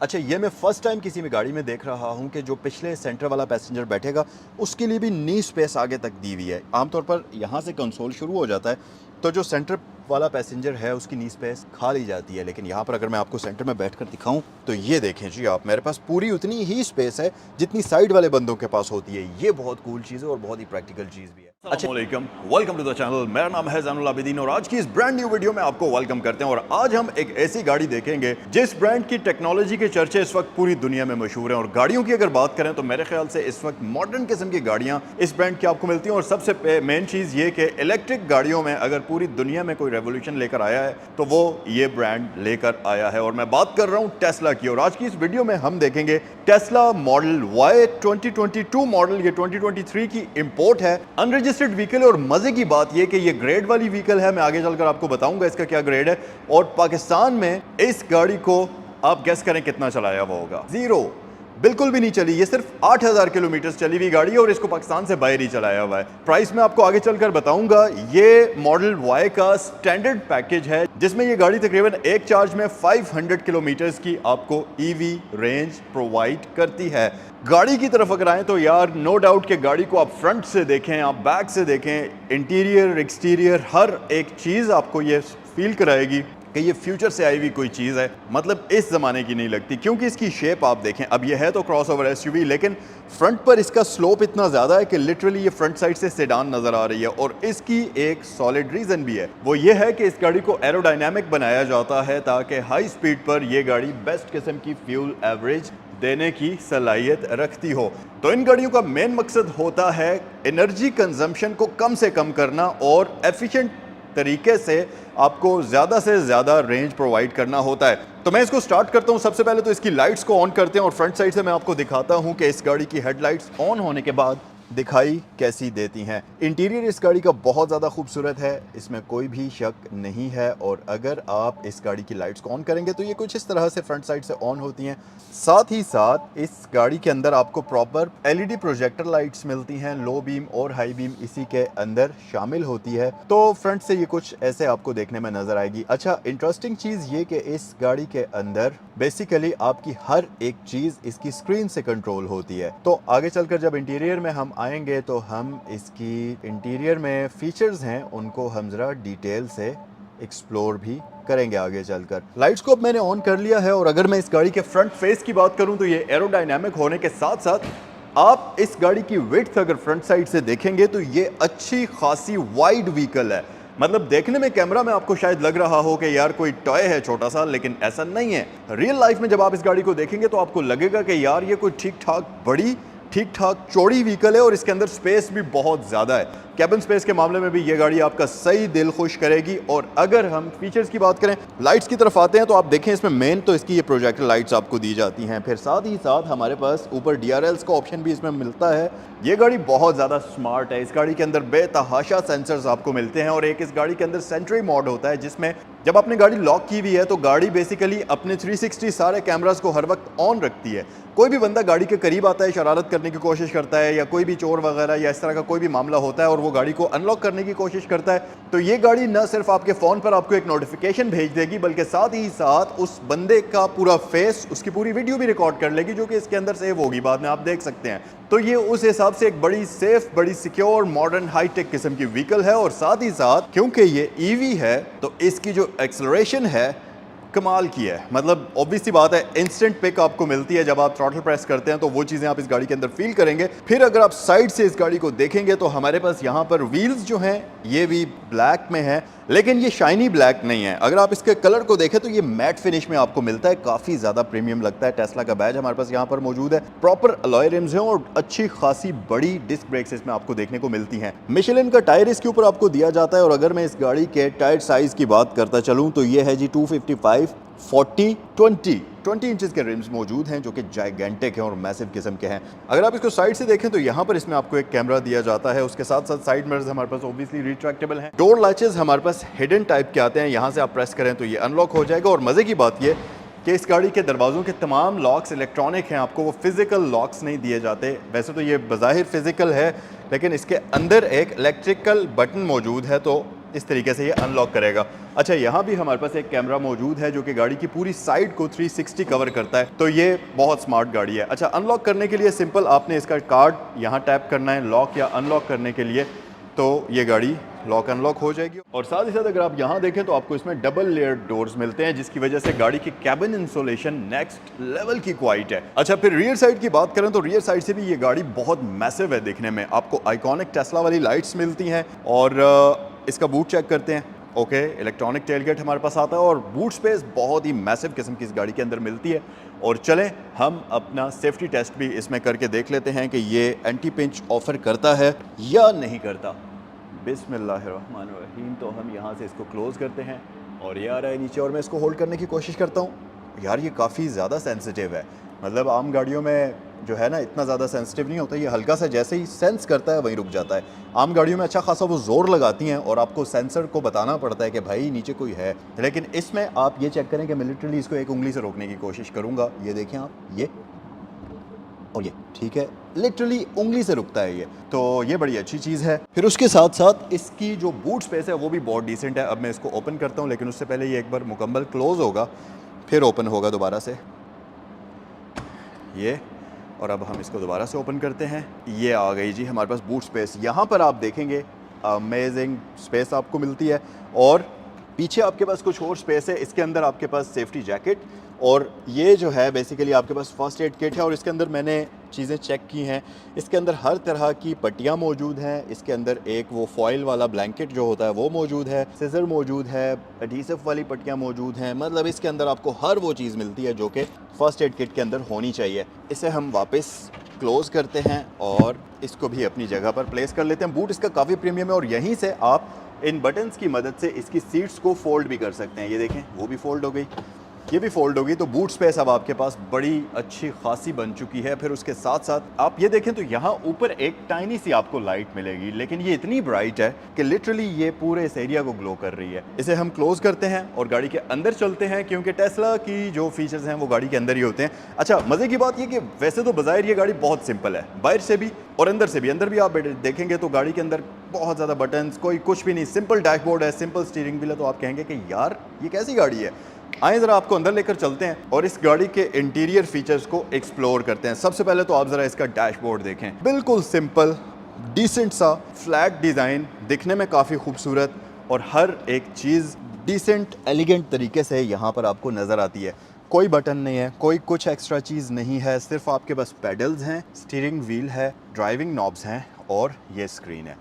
अच्छा, ये मैं फर्स्ट टाइम किसी में गाड़ी में देख रहा हूँ कि जो पिछले सेंटर वाला पैसेंजर बैठेगा उसके लिए भी नी स्पेस आगे तक दी हुई है। आमतौर पर यहाँ से कंसोल शुरू हो जाता है तो जो सेंटर वाला पैसेंजर है उसकी नी स्पेस खा ली जाती है, लेकिन यहाँ पर अगर मैं आपको सेंटर में बैठकर दिखाऊं तो ये देखें जी आप, मेरे पास पूरी उतनी ही स्पेस है जितनी साइड वाले बंदों के पास होती है। ये बहुत कूल चीज़ है और बहुत ही प्रैक्टिकल चीज़ भी है। अस्सलामुअलैकुम, वेलकम टू द चैनल। मेरा नाम है ज़ैनुल आबिदीन और आज की इस ब्रांड न्यू वीडियो में आपको वेलकम करते हैं। और आज हम एक ऐसी गाड़ी देखेंगे जिस ब्रांड की टेक्नोलॉजी के चर्चे इस वक्त पूरी दुनिया में मशहूर हैं। और गाड़ियों की अगर बात करें तो मेरे ख्याल से इस वक्त मॉडर्न किस्म की गाड़ियां इस ब्रांड की आपको मिलती हैं। और सबसे मेन चीज़ ये कि इलेक्ट्रिक गाड़ियों में अगर पूरी दुनिया में कोई रेवोल्यूशन लेकर आया है तो वो ये ब्रांड लेकर आया है। और मैं बात कर रहा हूँ टेस्ला की। और आज की इस वीडियो में हम देखेंगे टेस्ला मॉडल Y 2022 मॉडल। ये 2023 की इंपोर्ट है, अनरजिस्टर्ड व्हीकल। और मजे की बात ये कि ये ग्रेड वाली व्हीकल है। मैं आगे चलकर आपको बताऊंगा इसका क्या ग्रेड है। और पाकिस्तान में इस गाड़ी को आप गेस करें कितना चलाया हुआ होगा? जीरो, बिल्कुल भी नहीं चली। ये सिर्फ 8000 किलोमीटर चली हुई गाड़ी है और इसको पाकिस्तान से बाहर ही चलाया हुआ है। प्राइस मैं आपको आगे चलकर बताऊंगा। ये मॉडल Y का स्टैंडर्ड पैकेज है जिसमें ये गाड़ी तकरीबन एक चार्ज में 500 किलोमीटर्स की आपको ईवी रेंज प्रोवाइड करती है। गाड़ी की तरफ अगर आए तो यार नो डाउट कि गाड़ी को आप फ्रंट से देखें, आप बैक से देखें, इंटीरियर एक्सटीरियर हर एक चीज़ आपको ये फील कराएगी कि ये फ्यूचर से आई हुई कोई चीज़ है। मतलब इस ज़माने की नहीं लगती, क्योंकि इसकी शेप आप देखें। अब ये है तो क्रॉसओवर एसयूवी, लेकिन फ्रंट पर इसका स्लोप इतना ज़्यादा है कि लिटरली ये फ्रंट साइड से सेडान नज़र आ रही है। और इसकी एक सॉलिड रीज़न भी है, वो ये है कि इस गाड़ी को एरोडायनामिक बनाया जाता है ताकि हाई स्पीड पर यह गाड़ी बेस्ट किस्म की फ्यूल एवरेज देने की सलाहियत रखती हो। तो इन गाड़ियों का मेन मकसद होता है एनर्जी कंजम्पशन को कम से कम करना और एफिशिएंट तरीके से आपको ज़्यादा से ज़्यादा रेंज प्रोवाइड करना होता है। तो मैं इसको स्टार्ट करता हूँ। सबसे पहले तो इसकी लाइट्स को ऑन करते हैं और फ्रंट साइड से मैं आपको दिखाता हूँ कि इस गाड़ी की हेडलाइट्स ऑन होने के बाद दिखाई कैसी देती हैं। इंटीरियर इस गाड़ी का बहुत ज़्यादा खूबसूरत है, इसमें कोई भी शक नहीं है। और अगर आप इस गाड़ी की लाइट्स को ऑन करेंगे तो ये कुछ इस तरह से फ्रंट साइड से ऑन होती हैं। साथ ही साथ इस गाड़ी के अंदर आपको प्रॉपर एलईडी प्रोजेक्टर लाइट्स मिलती हैं। लो बीम और हाई बीम इसी के अंदर शामिल होती है। तो फ्रंट से ये कुछ ऐसे आपको देखने में नजर आएगी। अच्छा, इंटरेस्टिंग चीज़ ये कि इस गाड़ी के अंदर बेसिकली आपकी हर एक चीज़ इसकी स्क्रीन से कंट्रोल होती है। तो आगे चलकर जब इंटीरियर में हम आएंगे तो हम इसकी इंटीरियर में फीचर्स हैं उनको हम ज़रा डिटेल से एक्सप्लोर भी करेंगे आगे चलकर। लाइट्स को अब मैंने ऑन कर लिया है। और अगर मैं इस गाड़ी के फ्रंट फेस की बात करूं तो ये एरोडायनामिक होने के साथ साथ आप इस गाड़ी की विड्थ अगर फ्रंट साइड से देखेंगे तो ये अच्छी खासी वाइड व्हीकल है। मतलब देखने में कैमरा में आपको शायद लग रहा हो कि यार कोई टॉय है छोटा सा, लेकिन ऐसा नहीं है। रियल लाइफ में जब आप इस गाड़ी को देखेंगे तो आपको लगेगा कि यार ये कोई ठीक ठाक बड़ी, ठीक ठाक चौड़ी व्हीकल है। और इसके अंदर स्पेस भी बहुत ज़्यादा है। कैबिन स्पेस के मामले में भी ये गाड़ी आपका सही दिल खुश करेगी। और अगर हम फीचर्स की बात करें, लाइट्स की तरफ आते हैं तो आप देखें इसमें मेन तो इसकी ये प्रोजेक्टर लाइट्स आपको दी जाती हैं। फिर साथ ही साथ हमारे पास ऊपर DRLs का ऑप्शन भी इसमें मिलता है। ये गाड़ी बहुत ज़्यादा स्मार्ट है। इस गाड़ी के अंदर बेतहाशा सेंसर्स आपको मिलते हैं। और एक इस गाड़ी के अंदर सेंट्री मोड होता है जिसमें जब आपने गाड़ी लॉक की हुई है तो गाड़ी बेसिकली अपने 360 सारे कैमरास को हर वक्त ऑन रखती है। कोई भी बंदा गाड़ी के करीब आता है, शरारत करने की कोशिश करता है, या कोई भी चोर वगैरह या इस तरह का कोई भी मामला होता है और वो गाड़ी को अनलॉक करने की कोशिश करता है, तो ये गाड़ी न सिर्फ आपके फ़ोन पर आपको एक नोटिफिकेशन भेज देगी बल्कि साथ ही साथ उस बंदे का पूरा फेस, उसकी पूरी वीडियो भी रिकॉर्ड कर लेगी जो कि इसके अंदर सेव होगी, बाद में आप देख सकते हैं। तो ये उस हिसाब से एक बड़ी सेफ, बड़ी सिक्योर, मॉडर्न, हाईटेक किस्म की व्हीकल है। और साथ ही साथ क्योंकि ये ईवी है तो इसकी जो एक्सेलरेशन है कमाल की है। मतलब ऑब्वियस सी बात है, इंस्टेंट पिक आपको मिलती है जब आप थ्रॉटल प्रेस करते हैं, तो वो चीज़ें आप इस गाड़ी के अंदर फील करेंगे। फिर अगर आप साइड से इस गाड़ी को देखेंगे तो हमारे पास यहाँ पर व्हील्स जो हैं ये भी ब्लैक में है, लेकिन ये शाइनी ब्लैक नहीं है। अगर आप इसके कलर को देखें तो ये मैट फिनिश में आपको मिलता है, काफ़ी ज़्यादा प्रीमियम लगता है। टेस्ला का बैज हमारे पास यहाँ पर मौजूद है। प्रॉपर अलॉय रिम्स हैं और अच्छी खासी बड़ी डिस्क ब्रेक्स इसमें आपको देखने को मिलती हैं। मिशेलिन का टायर इसके ऊपर आपको दिया जाता है। और अगर मैं इस गाड़ी के टायर साइज़ की बात करता चलूँ तो ये है जी 255 40 20 इंचेस के रिम्स मौजूद हैं जो कि जाइगेंटिक हैं और मैसिव किस्म के हैं। अगर आप इसको साइड से देखें तो यहाँ पर इसमें आपको एक कैमरा दिया जाता है। उसके साथ साथ साइड मिरर्स हमारे पास ऑब्वियसली रिट्रैक्टेबल हैं। डोर लैचेस हमारे पास हिडन टाइप के आते हैं, यहाँ से आप प्रेस करें तो ये अनलॉक हो जाएगा। और मज़े की बात ये कि इस गाड़ी के दरवाज़ों के तमाम लॉक्स इलेक्ट्रॉनिक हैं, आपको वो फिज़िकल लॉक्स नहीं दिए जाते। वैसे तो ये बज़ाहिर फिज़िकल है लेकिन इसके अंदर एक इलेक्ट्रिकल बटन मौजूद है तो इस तरीके से ये अनलॉक करेगा। अच्छा, यहाँ भी हमारे पास एक कैमरा मौजूद है जो कि गाड़ी की पूरी साइड को 360 कवर करता है, तो ये बहुत स्मार्ट गाड़ी है। अच्छा, अनलॉक करने के लिए सिंपल आपने इसका कार्ड यहाँ टैप करना है लॉक या अनलॉक करने के लिए, तो ये गाड़ी लॉक अनलॉक हो जाएगी। और साथ ही साथ अगर आप यहाँ देखें तो आपको इसमें डबल लेयर डोर्स मिलते हैं, जिसकी वजह से गाड़ी की कैबिन इंसुलेशन नेक्स्ट लेवल की क्वाइट है। अच्छा, फिर रियर साइड की बात करें तो रियर साइड से भी ये गाड़ी बहुत मैसिव है देखने में। आपको आइकॉनिक टेस्ला वाली लाइट्स मिलती हैं और इसका बूट चेक करते हैं। ओके, इलेक्ट्रॉनिक टेलगेट हमारे पास आता है और बूट स्पेस बहुत ही मैसिव किस्म की इस गाड़ी के अंदर मिलती है। और चलें हम अपना सेफ्टी टेस्ट भी इसमें करके देख लेते हैं कि ये एंटी पिंच ऑफर करता है या नहीं करता। बिस्मिल्लाहिर्रहमानिर्रहीम। तो हम यहाँ से इसको क्लोज़ करते हैं और ये आ रहा है नीचे और मैं इसको होल्ड करने की कोशिश करता हूँ। यार ये काफ़ी ज़्यादा सेंसिटिव है, मतलब आम गाड़ियों में जो है ना इतना ज़्यादा सेंसिटिव नहीं होता, ये हल्का सा जैसे ही सेंस करता है वहीं रुक जाता है। आम गाड़ियों में अच्छा खासा वो ज़ोर लगाती हैं और आपको सेंसर को बताना पड़ता है कि भाई नीचे कोई है, लेकिन इसमें आप ये चेक करें कि मैं लिटरली इसको एक उंगली से रोकने की कोशिश करूँगा। ये देखें आप, ये और ये ठीक है, लिटरली उंगली से रुकता है ये, तो ये बड़ी अच्छी चीज़ है। फिर उसके साथ साथ इसकी जो बूट स्पेस है वो भी बहुत डिसेंट है। अब मैं इसको ओपन करता हूँ, लेकिन उससे पहले ये एक बार मुकम्मल क्लोज़ होगा, फिर ओपन होगा दोबारा से ये। और अब हम इसको दोबारा से ओपन करते हैं, ये आ गई जी हमारे पास बूट स्पेस। यहाँ पर आप देखेंगे अमेजिंग स्पेस आपको मिलती है और पीछे आपके पास कुछ और स्पेस है। इसके अंदर आपके पास सेफ्टी जैकेट और ये जो है बेसिकली आपके पास फर्स्ट एड किट है। और इसके अंदर मैंने चीज़ें चेक की हैं, इसके अंदर हर तरह की पट्टियाँ मौजूद हैं। इसके अंदर एक वो फॉइल वाला ब्लैंकेट जो होता है वो मौजूद है, सीजर मौजूद है, एडहेसिव वाली पट्टियाँ मौजूद हैं। मतलब इसके अंदर आपको हर वो चीज़ मिलती है जो कि फ़र्स्ट एड किट के अंदर होनी चाहिए। इसे हम वापस क्लोज़ करते हैं और इसको भी अपनी जगह पर प्लेस कर लेते हैं। बूट इसका काफ़ी प्रीमियम है और यहीं से आप इन बटन्स की मदद से इसकी सीट्स को फोल्ड भी कर सकते हैं। ये देखें, वो भी फोल्ड हो गई, ये भी फोल्ड होगी, तो बूट स्पेस अब आपके पास बड़ी अच्छी खासी बन चुकी है। फिर उसके साथ साथ आप ये देखें तो यहाँ ऊपर एक टाइनी सी आपको लाइट मिलेगी, लेकिन ये इतनी ब्राइट है कि लिटरली ये पूरे इस एरिया को ग्लो कर रही है। इसे हम क्लोज करते हैं और गाड़ी के अंदर चलते हैं, क्योंकि टेस्ला की जो फीचर्स हैं वो गाड़ी के अंदर ही होते हैं। अच्छा, मज़े की बात ये कि वैसे तो बज़ाहिर ये गाड़ी बहुत सिंपल है, बाहर से भी और अंदर से भी। अंदर भी आप देखेंगे तो गाड़ी के अंदर बहुत ज़्यादा बटन्स, कोई कुछ भी नहीं, सिंपल डैशबोर्ड है, सिंपल स्टीयरिंग व्हील है। तो आप कहेंगे कि यार ये कैसी गाड़ी है। आइए ज़रा आपको अंदर लेकर चलते हैं और इस गाड़ी के इंटीरियर फीचर्स को एक्सप्लोर करते हैं। सबसे पहले तो आप ज़रा इसका डैशबोर्ड देखें, बिल्कुल सिंपल, डिसेंट सा, फ्लैट डिज़ाइन, दिखने में काफ़ी खूबसूरत और हर एक चीज़ डिसेंट एलिगेंट तरीके से यहाँ पर आपको नज़र आती है। कोई बटन नहीं है, कोई कुछ एक्स्ट्रा चीज़ नहीं है, सिर्फ आपके पास पेडल्स हैं, स्टीयरिंग व्हील है, ड्राइविंग नॉब्स हैं और ये स्क्रीन है।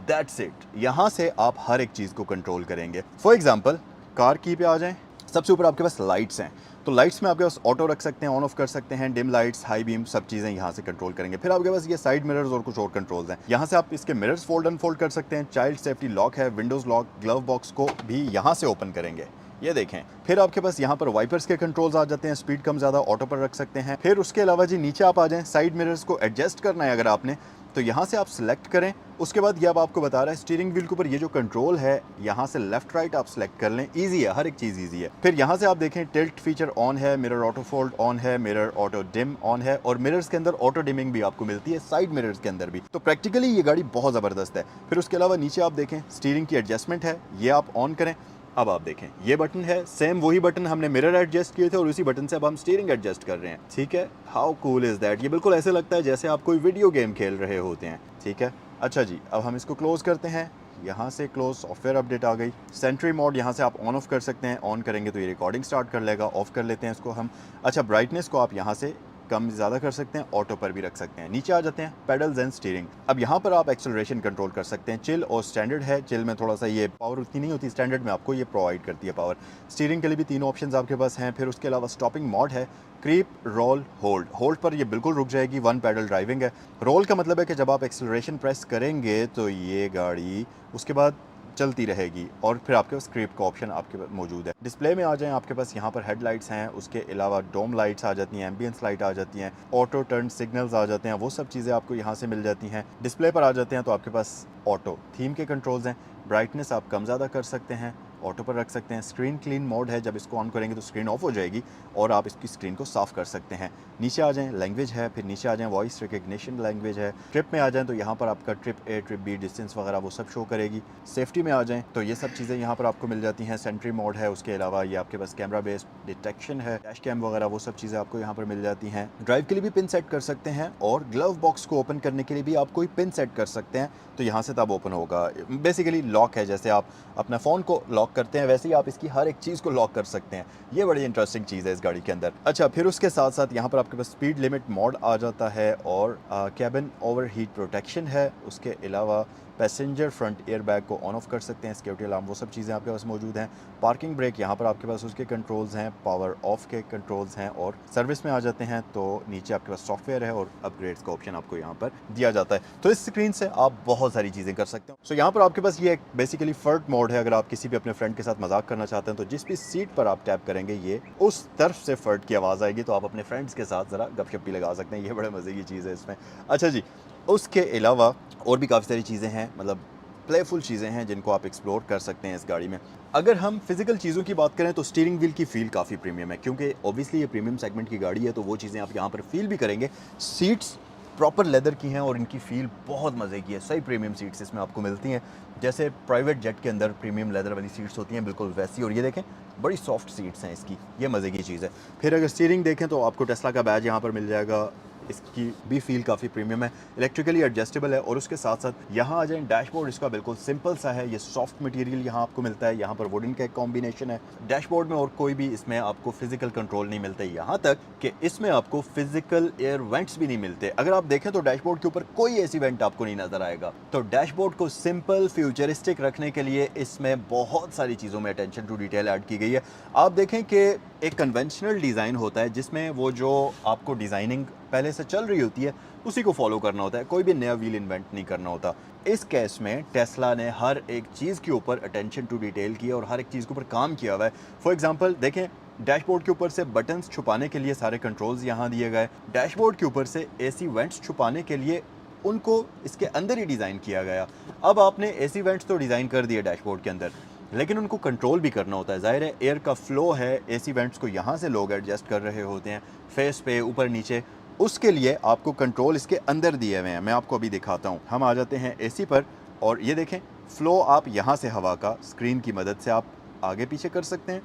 That's it. यहाँ से आप हर एक चीज़ को कंट्रोल करेंगे। फॉर एग्जांपल कार की पे आ जाएं, सबसे ऊपर आपके पास लाइट्स हैं, तो लाइट्स में आपके पास ऑटो रख सकते हैं, ऑन ऑफ कर सकते हैं, डिम लाइट्स, हाई बीम, सब चीज़ें यहाँ से कंट्रोल करेंगे। फिर आपके पास ये साइड मिरर्स और कुछ और कंट्रोल्स हैं। यहाँ से आप इसके मिरर्स फोल्ड अनफोल्ड कर सकते हैं, चाइल्ड सेफ्टी लॉक है, विंडोज़ लॉक, ग्लव बॉक्स को भी यहाँ से ओपन करेंगे, ये देखें। फिर आपके पास यहाँ पर वाइपर्स के कंट्रोल्स आ जाते हैं, स्पीड कम ज़्यादा ऑटो पर रख सकते हैं। फिर उसके अलावा जी नीचे आप आ जाएं, साइड मिरर्स को एडजस्ट करना है अगर आपने, तो यहाँ से आप सिलेक्ट करें। उसके बाद ये अब आपको बता रहा है स्टीयरिंग व्हील के ऊपर ये जो कंट्रोल है, यहाँ से लेफ्ट राइट आप सिलेक्ट कर लें, इजी है, हर एक चीज़ इजी है। फिर यहाँ से आप देखें टिल्ट फीचर ऑन है, मिरर ऑटो फोल्ड ऑन है, मिरर ऑटो डिम ऑन है और मिरर्स के अंदर ऑटो डिमिंग भी आपको मिलती है, साइड मिरर्स के अंदर भी। तो प्रैक्टिकली ये गाड़ी बहुत ज़बरदस्त है। फिर उसके अलावा नीचे आप देखें स्टीयरिंग की एडजस्टमेंट है, ये आप ऑन करें। अब आप देखें ये बटन है, सेम वही बटन हमने मिरर एडजस्ट किए थे और उसी बटन से अब हम स्टीयरिंग एडजस्ट कर रहे हैं। ठीक है, हाउ कूल इज़ दैट। ये बिल्कुल ऐसे लगता है जैसे आप कोई वीडियो गेम खेल रहे होते हैं। ठीक है, अच्छा जी, अब हम इसको क्लोज़ करते हैं। यहाँ से क्लोज, सॉफ्टवेयर अपडेट आ गई। सेंट्री मोड यहाँ से आप ऑन ऑफ कर सकते हैं, ऑन करेंगे तो ये रिकॉर्डिंग स्टार्ट कर लेगा, ऑफ कर लेते हैं इसको हम। अच्छा, ब्राइटनेस को आप यहाँ से कम ज़्यादा कर सकते हैं, ऑटो पर भी रख सकते हैं। नीचे आ जाते हैं पेडल्स एंड स्टीयरिंग। अब यहाँ पर आप एक्सेलरेशन कंट्रोल कर सकते हैं। चिल और स्टैंडर्ड है, चिल में थोड़ा सा ये पावर उतनी नहीं होती, स्टैंडर्ड में आपको ये प्रोवाइड करती है पावर। स्टीयरिंग के लिए भी तीनों ऑप्शंस आपके पास हैं। फिर उसके अलावा स्टॉपिंग मोड है, क्रीप, रोल, होल्ड। होल्ड पर ये बिल्कुल रुक जाएगी, वन पैडल ड्राइविंग है। रोल का मतलब है कि जब आप एक्सेलरेशन प्रेस करेंगे तो ये गाड़ी उसके बाद चलती रहेगी। और फिर आपके पास क्रीप का ऑप्शन आपके पास मौजूद है। डिस्प्ले में आ जाएं, आपके पास यहाँ पर हेडलाइट्स हैं, उसके अलावा डोम लाइट्स आ जाती हैं, एम्बियंस लाइट आ जाती हैं, ऑटो टर्न सिग्नल्स आ जाते हैं, वो सब चीज़ें आपको यहाँ से मिल जाती हैं। डिस्प्ले पर आ जाते हैं तो आपके पास ऑटो थीम के कंट्रोल्स हैं, ब्राइटनेस आप कम ज़्यादा कर सकते हैं, ऑटो पर रख सकते हैं। स्क्रीन क्लीन मोड है, जब इसको ऑन करेंगे तो स्क्रीन ऑफ हो जाएगी और आप इसकी स्क्रीन को साफ़ कर सकते हैं। नीचे आ जाएँ, लैंग्वेज है, फिर नीचे आ जाएँ वॉइस रिकग्निशन लैंग्वेज है। ट्रिप में आ जाएँ तो यहाँ पर आपका trip A, trip B, distance वगैरह वो सब शो करेगी। सेफ्टी में आ जाएँ तो ये सब चीज़ें यहाँ पर आपको मिल जाती हैं। सेंट्री मोड है, उसके अलावा ये आपके पास कैमरा बेस्ड डिटेक्शन है, डैश कैम वगैरह वो सब चीज़ें आपको यहाँ पर मिल जाती हैं। ड्राइव के लिए भी पिन सेट कर सकते हैं और ग्लव बॉक्स को ओपन करने के लिए भी आप कोई पिन सेट कर सकते हैं, तो यहाँ से तब ओपन होगा। बेसिकली लॉक है, जैसे आप अपना फ़ोन को लॉक करते हैं वैसे ही आप इसकी हर एक चीज़ को लॉक कर सकते हैं। ये बड़ी इंटरेस्टिंग चीज़ है इस गाड़ी के अंदर। अच्छा, फिर उसके साथ साथ यहाँ पर आपके पास स्पीड लिमिट मोड आ जाता है और कैबिन ओवरहीट प्रोटेक्शन है। उसके अलावा पैसेंजर फ्रंट एयर बैग को ऑन ऑफ कर सकते हैं, सिक्योरिटी अलार्म, वो सब चीज़ें आपके पास मौजूद हैं। पार्किंग ब्रेक यहाँ पर आपके पास उसके कंट्रोल्स हैं, पावर ऑफ के कंट्रोल्स हैं। और सर्विस में आ जाते हैं तो नीचे आपके पास सॉफ्टवेयर है और अपग्रेड्स का ऑप्शन आपको यहाँ पर दिया जाता है। तो इस स्क्रीन से आप बहुत सारी चीज़ें कर सकते हो। सो यहाँ पर आपके पास ये एक बेसिकली फर्ट मोड है। अगर आप किसी भी अपने फ्रेंड के साथ मजाक करना चाहते हैं तो जिस भी सीट पर आप टैप करेंगे ये उस तरफ से फर्ट की आवाज़ आएगी, तो आप अपने फ्रेंड्स के साथ ज़रा गपशप भी लगा सकते हैं। ये बड़े मज़े की चीज़ है इसमें। अच्छा जी, उसके अलावा और भी काफ़ी सारी चीज़ें हैं, मतलब प्लेफुल चीज़ें हैं जिनको आप एक्सप्लोर कर सकते हैं इस गाड़ी में। अगर हम फिजिकल चीज़ों की बात करें तो स्टीयरिंग व्हील की फ़ील काफ़ी प्रीमियम है, क्योंकि ऑब्वियसली ये प्रीमियम सेगमेंट की गाड़ी है तो वो चीज़ें आप यहाँ पर फील भी करेंगे। सीट्स प्रॉपर लेदर की हैं और इनकी फ़ील बहुत मज़े की है। सही प्रीमियम सीट्स इसमें आपको मिलती हैं, जैसे प्राइवेट जेट के अंदर प्रीमियम लेदर वाली सीट्स होती हैं, बिल्कुल वैसी। और ये देखें, बड़ी सॉफ्ट सीट्स हैं इसकी, ये मज़े की चीज़ है। फिर अगर स्टीयरिंग देखें तो आपको टेस्ला का बैज यहाँ पर मिल जाएगा, इसकी भी फील काफ़ी प्रीमियम है, इलेक्ट्रिकली एडजस्टेबल है। और उसके साथ साथ यहाँ आ जाए डैशबोर्ड, इसका बिल्कुल सिंपल सा है, ये सॉफ्ट मटेरियल यहाँ आपको मिलता है। यहाँ पर वुडन का एक कॉम्बिनेशन है। डैशबोर्ड में और कोई भी इसमें आपको फिजिकल कंट्रोल नहीं मिलता, यहाँ तक कि इसमें आपको फिजिकल एयर वेंट्स भी नहीं मिलते। अगर आप देखें तो डैशबोर्ड के ऊपर कोई ऐसी वेंट आपको नहीं नजर आएगा। तो डैशबोर्ड को सिंपल फ्यूचरिस्टिक रखने के लिए इसमें बहुत सारी चीज़ों में अटेंशन टू डिटेल ऐड की गई है। आप देखें कि एक कन्वेंशनल डिज़ाइन होता है जिसमें वो जो आपको डिज़ाइनिंग पहले से चल रही होती है उसी को फॉलो करना होता है, कोई भी नया व्हील इन्वेंट नहीं करना होता। इस केस में टेस्ला ने हर एक चीज़ के ऊपर अटेंशन टू डिटेल की और हर एक चीज़ के ऊपर काम किया हुआ है। फॉर एग्जांपल देखें, डैशबोर्ड के ऊपर से बटन्स छुपाने के लिए सारे कंट्रोल्स यहाँ दिए गए। डैशबोर्ड के ऊपर से एसी वेंट्स छुपाने के लिए उनको इसके अंदर ही डिज़ाइन किया गया। अब आपने एसी वेंट्स तो डिज़ाइन कर दिए डैशबोर्ड के अंदर, लेकिन उनको कंट्रोल भी करना होता है। ज़ाहिर है एयर का फ्लो है, एसी वेंट्स को यहाँ से लोग एडजस्ट कर रहे होते हैं, फेस पे, ऊपर नीचे, उसके लिए आपको कंट्रोल इसके अंदर दिए हुए हैं। मैं आपको अभी दिखाता हूँ। हम आ जाते हैं एसी पर और ये देखें, फ़्लो आप यहाँ से हवा का स्क्रीन की मदद से आप आगे पीछे कर सकते हैं,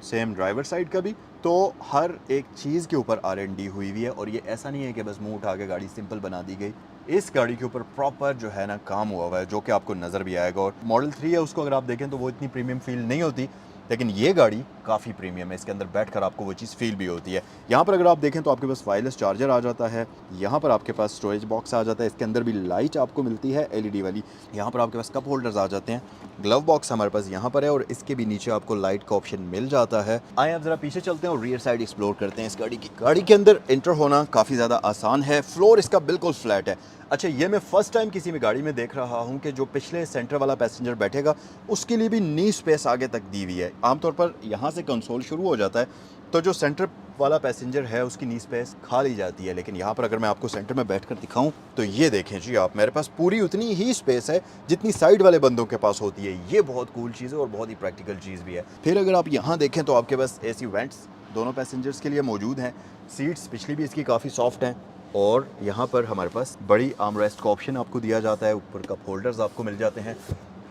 सेम ड्राइवर साइड का भी। तो हर एक चीज़ के ऊपर R&D हुई हुई है और ये ऐसा नहीं है कि बस मुंह उठा के गाड़ी सिंपल बना दी गई। इस गाड़ी के ऊपर प्रॉपर जो है ना काम हुआ हुआ है, जो कि आपको नज़र भी आएगा। और मॉडल 3 है, उसको अगर आप देखें तो वो इतनी प्रीमियम फील नहीं होती, लेकिन ये गाड़ी काफ़ी प्रीमियम है। इसके अंदर बैठकर आपको वो चीज़ फील भी होती है। यहाँ पर अगर आप देखें तो आपके पास वायरलेस चार्जर आ जाता है, यहाँ पर आपके पास स्टोरेज बॉक्स आ जाता है, इसके अंदर भी लाइट आपको मिलती है LED वाली। यहाँ पर आपके पास कप होल्डर्स आ जाते हैं, ग्लव बॉक्स हमारे पास यहाँ पर है और इसके भी नीचे आपको लाइट का ऑप्शन मिल जाता है। आए आप ज़रा पीछे चलते हैं और रियर साइड एक्सप्लोर करते हैं इस गाड़ी की। गाड़ी के अंदर एंटर होना काफ़ी ज़्यादा आसान है, फ्लोर इसका बिल्कुल फ्लैट है। अच्छा, ये मैं फर्स्ट टाइम किसी में गाड़ी में देख रहा हूँ कि जो पिछले सेंटर वाला पैसेंजर बैठेगा उसके लिए भी नी स्पेस आगे तक दी हुई है। आमतौर पर यहाँ से कंसोल शुरू हो जाता है तो जो सेंटर वाला पैसेंजर है उसकी नी स्पेस खा ली जाती है, लेकिन यहाँ पर अगर मैं आपको सेंटर में बैठकर दिखाऊं तो ये देखें जी आप, मेरे पास पूरी उतनी ही स्पेस है जितनी साइड वाले बंदों के पास होती है। ये बहुत कूल चीज़ है और बहुत ही प्रैक्टिकल चीज़ भी है। फिर अगर आप यहाँ देखें तो आपके पास एसी वेंट्स दोनों पैसेंजर्स के लिए मौजूद हैं। सीट्स पिछली भी इसकी काफ़ी सॉफ्ट हैं और यहाँ पर हमारे पास बड़ी आर्मरेस्ट का ऑप्शन आपको दिया जाता है, ऊपर कप होल्डर्स आपको मिल जाते हैं।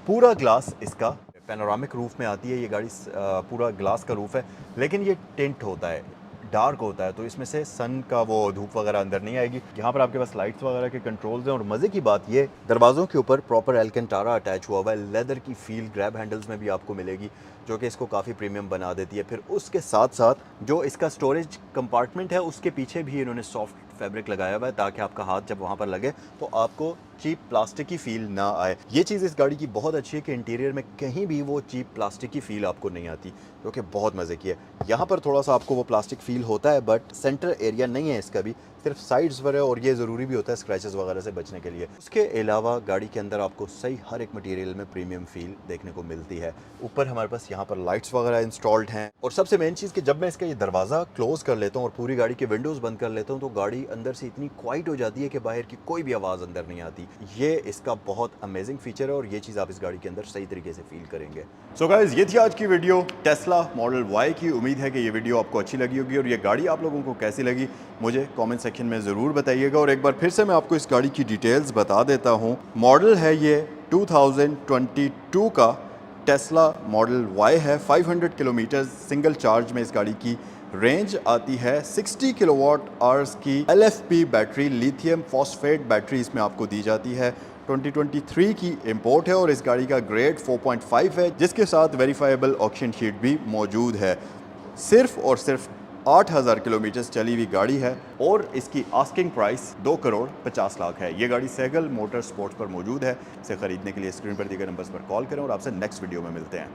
पूरा ग्लास इसका पैनोरामिक रूफ में आती है ये गाड़ी, पूरा ग्लास का रूफ है, लेकिन ये टेंट होता है, डार्क होता है, तो इसमें से सन का वो धूप वगैरह अंदर नहीं आएगी। यहाँ पर आपके पास लाइट्स वगैरह के कंट्रोल्स हैं और मज़े की बात ये, दरवाज़ों के ऊपर प्रॉपर एल्केंटारा अटैच हुआ हुआ है। लेदर की फील ग्रैब हैंडल्स में भी आपको मिलेगी, जो कि इसको काफ़ी प्रीमियम बना देती है। फिर उसके साथ साथ जो इसका स्टोरेज कंपार्टमेंट है उसके पीछे भी इन्होंने सॉफ्ट फैब्रिक लगाया हुआ है ताकि आपका हाथ जब वहाँ पर लगे तो आपको चीप प्लास्टिक की फील ना आए। ये चीज़ इस गाड़ी की बहुत अच्छी है कि इंटीरियर में कहीं भी वो चीप प्लास्टिक की फील आपको नहीं आती, जो कि बहुत मज़े की है। यहाँ पर थोड़ा सा आपको वो प्लास्टिक फील होता है, बट सेंटर एरिया नहीं है इसका भी, सिर्फ साइड्स पर है और ये ज़रूरी भी होता है स्क्रैचेस वगैरह से बचने के लिए। उसके अलावा गाड़ी के अंदर आपको सही हर एक मटेरियल में प्रीमियम फील देखने को मिलती है। ऊपर हमारे पास यहाँ पर लाइट्स वगैरह इंस्टॉल्ड हैं और सबसे मेन चीज़ कि जब मैं इसका ये दरवाज़ा क्लोज कर लेता हूँ और पूरी गाड़ी के विंडोज़ बंद कर लेता हूँ तो गाड़ी अंदर से इतनी क्वाइट हो जाती है कि बाहर की कोई भी आवाज़ अंदर नहीं आती। ये इसका बहुत अमेजिंग फीचर है और ये चीज़ आप इस गाड़ी के अंदर सही तरीके से फील करेंगे। सो गाइस, ये थी आज की वीडियो टेस्ला मॉडल वाई की। उम्मीद है कि ये वीडियो आपको अच्छी लगी होगी और ये गाड़ी आप लोगों को कैसी लगी मुझे कमेंट सेक्शन में ज़रूर बताइएगा। और एक बार फिर से मैं आपको इस गाड़ी की डिटेल्स बता देता हूँ। मॉडल है ये 2022 का टेस्ला मॉडल वाई है। 500 किलोमीटर सिंगल चार्ज में इस गाड़ी की रेंज आती है। 60 किलोवाट आवर्स की LFP battery, lithium phosphate battery इसमें आपको दी जाती है। 2023 की इंपोर्ट है और इस गाड़ी का ग्रेड 4.5 है, जिसके साथ वेरीफाइबल ऑक्शन शीट भी मौजूद है। सिर्फ और सिर्फ 8000 किलोमीटर चली हुई गाड़ी है और इसकी आस्किंग प्राइस 2,50,00,000 है। ये गाड़ी सहगल मोटर स्पोर्ट्स पर मौजूद है। इसे खरीदने के लिए स्क्रीन पर दिए गए नंबर्स पर कॉल करें और आपसे नेक्स्ट वीडियो में मिलते हैं।